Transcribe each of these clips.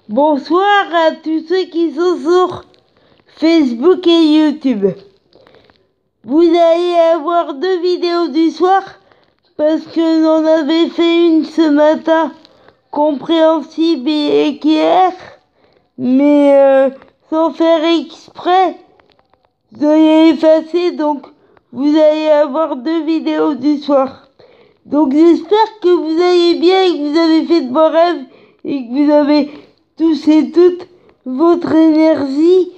Bonsoir à tous ceux qui sont sur Facebook et YouTube. Vous allez avoir 2 vidéos du soir parce que j'en avais fait une ce matin compréhensible et claire, mais sans faire exprès. Je l'ai effacé, donc vous allez avoir 2 vidéos du soir. Donc j'espère que vous allez bien et que vous avez fait de bons rêves et que vous avez tous et toutes votre énergie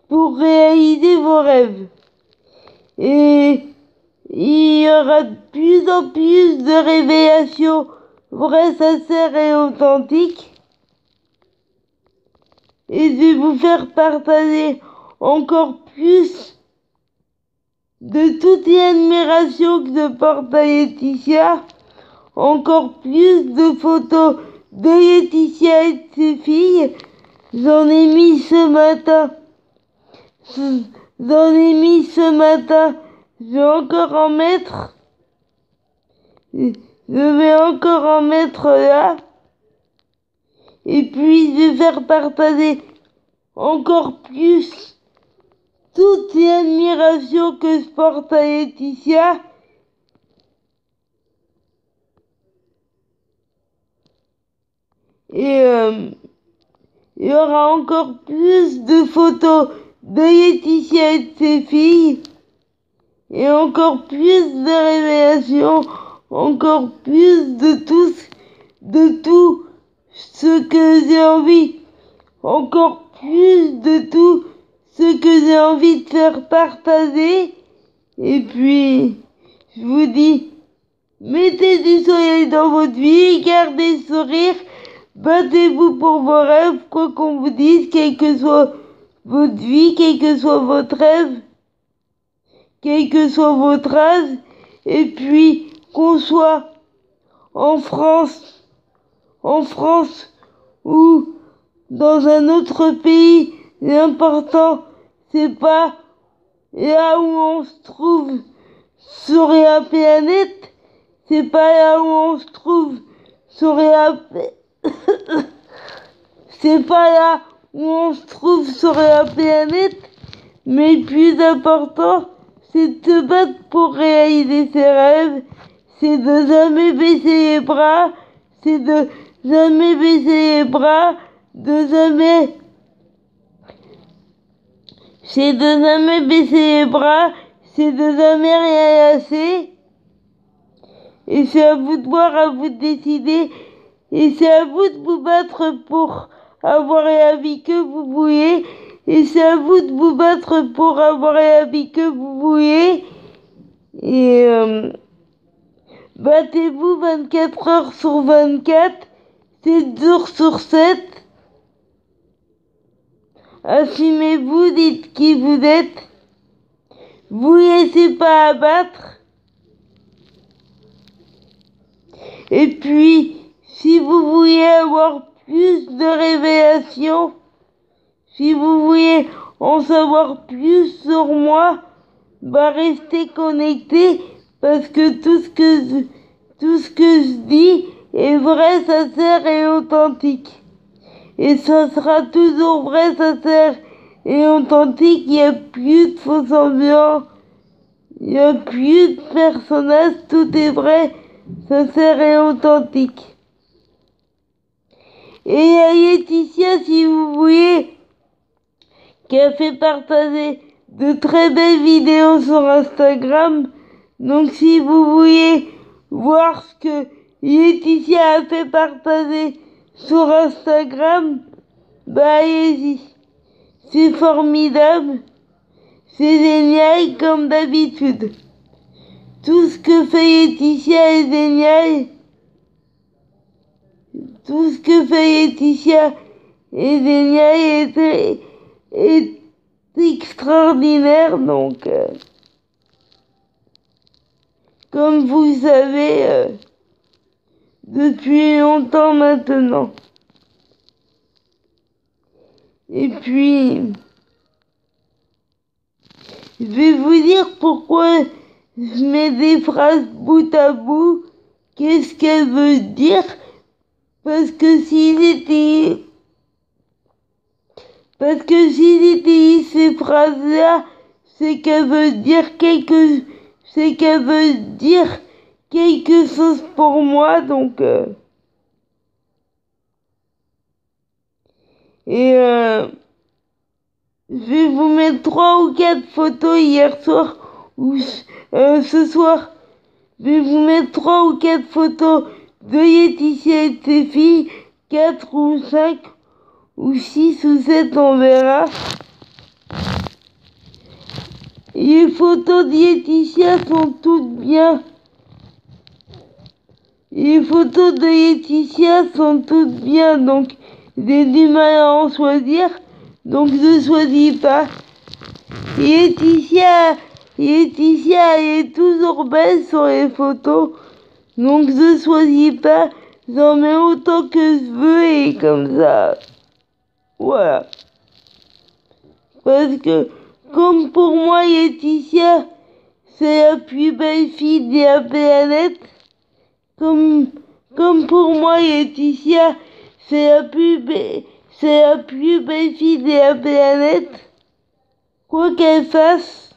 pour réaliser vos rêves. Et il y aura de plus en plus de révélations vraies, sincères et authentiques. Et je vais vous faire partager encore plus de toute l'admiration que je porte à Laetitia, encore plus de photos de Laetitia et de ses filles. J'en ai mis ce matin. Je vais encore en mettre. Je vais encore en mettre là. Et puis je vais faire partager encore plus toute l'admiration que je porte à Laetitia. Et il y aura encore plus de photos de Laetitia et de ses filles. Et encore plus de révélations, encore plus de tout ce que j'ai envie. Encore plus de tout ce que j'ai envie de faire partager. Et puis, je vous dis, mettez du soleil dans votre vie, gardez le sourire, battez-vous pour vos rêves, quoi qu'on vous dise, quelle que soit votre vie, quel que soit votre rêve, quel que soit votre âge, et puis qu'on soit en France ou dans un autre pays, l'important c'est pas là où on se trouve sur la planète, c'est pas là où on se trouve sur la c'est pas là où on se trouve sur la planète, mais le plus important, c'est de se battre pour réaliser ses rêves, c'est de jamais baisser les bras, c'est de jamais baisser les bras, c'est de jamais baisser les bras, c'est de jamais rien lâcher. Et c'est à vous de voir, à vous de décider, et c'est à vous de vous battre pour avoir la vie que vous voulez, et c'est à vous de vous battre pour avoir la vie que vous voulez. Et battez-vous 24 heures sur 24, 7 jours sur 7. Assumez-vous, dites qui vous êtes. Vous laissez pas abattre. Et puis, si vous voulez avoir plus de révélations, si vous voulez en savoir plus sur moi, restez connectés parce que tout ce que je dis est vrai, sincère et authentique. Et ça sera toujours vrai, sincère et authentique. Il n'y a plus de faux semblants, il n'y a plus de personnages, tout est vrai, sincère et authentique. Et à Laetitia, si vous voulez, qui a fait partager de très belles vidéos sur Instagram. Donc si vous voulez voir ce que Laetitia a fait partager sur Instagram, allez-y. C'est formidable, c'est génial comme d'habitude. Tout ce que fait Laetitia est génial. Tout ce que fait Laetitia est génial et est extraordinaire. Donc, comme vous le savez, depuis longtemps maintenant. Et puis, je vais vous dire pourquoi je mets des phrases bout à bout. Qu'est-ce qu'elle veut dire? Parce que s'il était Parce que si j'utilise ces phrases-là, c'est qu'elle veut dire quelque chose pour moi, donc je vais vous mettre 3 ou 4 photos hier soir ou ce soir. Je vais vous mettre 3 ou 4 photos de Laetitia et de ses filles, 4 ou 5 ou 6 ou 7, on verra. Les photos de Laetitia sont toutes bien. Les photos de Laetitia sont toutes bien, donc j'ai du mal à en choisir, donc je choisis pas. Laetitia, elle est toujours belle sur les photos, donc je choisis pas, j'en mets autant que je veux et comme ça, voilà. Parce que, comme pour moi, Laetitia, c'est la plus belle fille de la planète. Comme pour moi, Laetitia, c'est la plus belle fille de la planète. Quoi qu'elle fasse,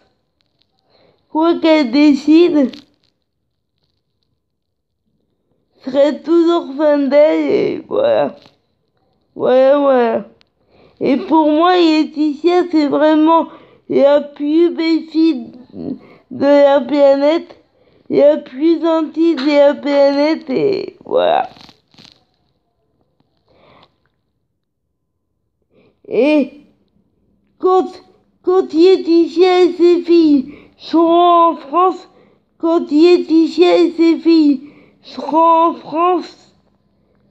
quoi qu'elle décide, je serai toujours fan d'elle et voilà. Voilà. Et pour moi, Laetitia, c'est vraiment la plus belle fille de la planète, la plus gentille de la planète, et voilà. Et quand Laetitia et ses filles seront en France,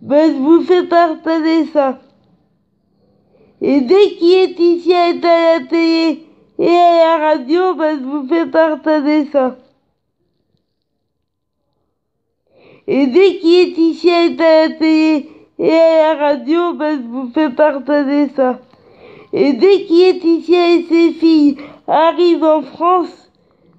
ben je vous fais partager ça. Et dès que Laetitia est à la télé et à la radio, ben je vous fais partager ça. Et dès que Laetitia est à la télé et à la radio, ben je vous fais partager ça. Et dès que Laetitia et ses filles arrivent en France,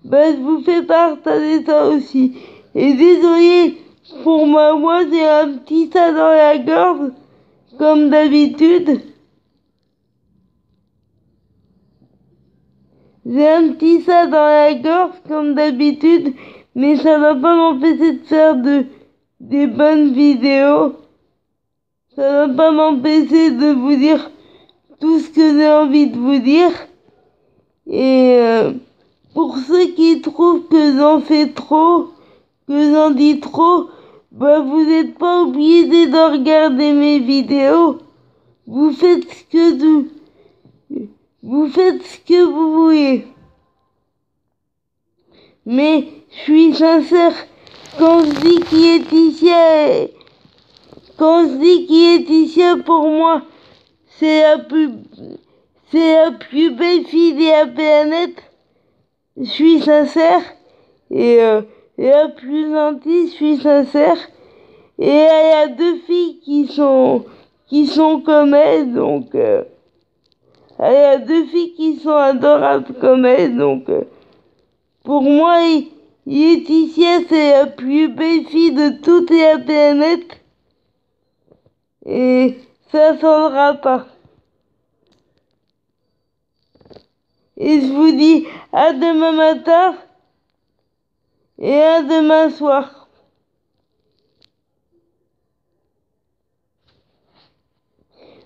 ben je vous fais partager ça aussi. Et désolé pour ma voix, j'ai un petit ça dans la gorge, comme d'habitude. J'ai un petit ça dans la gorge, comme d'habitude, mais ça va pas m'empêcher de faire des bonnes vidéos. Ça va pas m'empêcher de vous dire tout ce que j'ai envie de vous dire. Et pour ceux qui trouvent que j'en fais trop, que j'en dis trop, bah vous n'êtes pas obligés de regarder mes vidéos. Vous faites ce que vous voulez. Mais je suis sincère quand je dis Laetitia pour moi, c'est la plus belle fille de la planète. Je suis sincère. Et la plus gentille, je suis sincère. Et il y a 2 filles qui sont comme elle, donc il y a 2 filles qui sont adorables comme elle, donc pour moi, Laetitia, c'est la plus belle fille de toute la planète. Et ça changera pas. Et je vous dis à demain matin et à demain soir.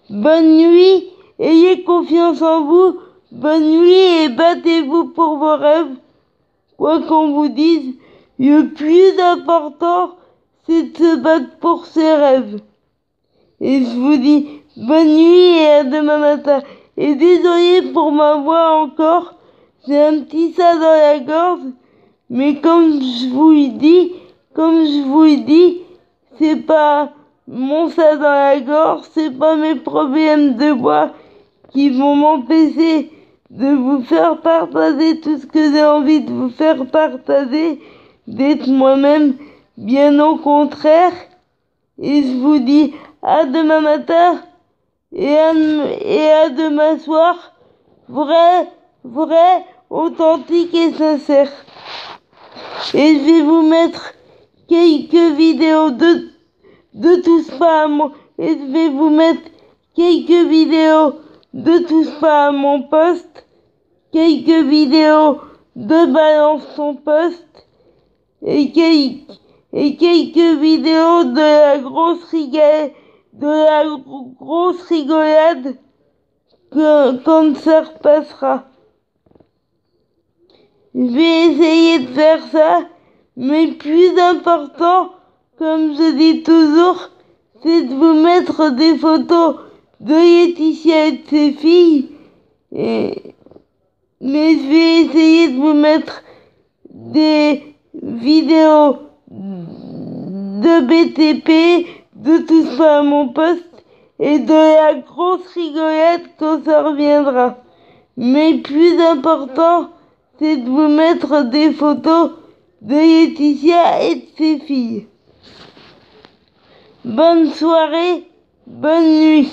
Bonne nuit, ayez confiance en vous. Bonne nuit et battez-vous pour vos rêves. Quoi qu'on vous dise, le plus important, c'est de se battre pour ses rêves. Et je vous dis bonne nuit et à demain matin. Et désolé pour ma voix encore, j'ai un petit ça dans la gorge, mais comme je vous le dis, c'est pas mon ça dans la gorge, c'est pas mes problèmes de voix qui vont m'empêcher de vous faire partager tout ce que j'ai envie de vous faire partager, d'être moi-même, bien au contraire. Et je vous dis à demain matin et à demain soir, vrai, authentique et sincère. Et je vais vous mettre quelques vidéos de tout spam et je vais vous mettre quelques vidéos de Touche pas à mon poste, quelques vidéos de Balance ton poste et quelques vidéos de la grosse rigolade quand ça repassera. Je vais essayer de faire ça, mais plus important, comme je dis toujours, c'est de vous mettre des photos de Laetitia et de ses filles. Mais je vais essayer de vous mettre des vidéos de BTP, de Touche pas à mon poste et de la grosse rigolade quand ça reviendra. Mais plus important, c'est de vous mettre des photos de Laetitia et de ses filles. Bonne soirée, bonne nuit.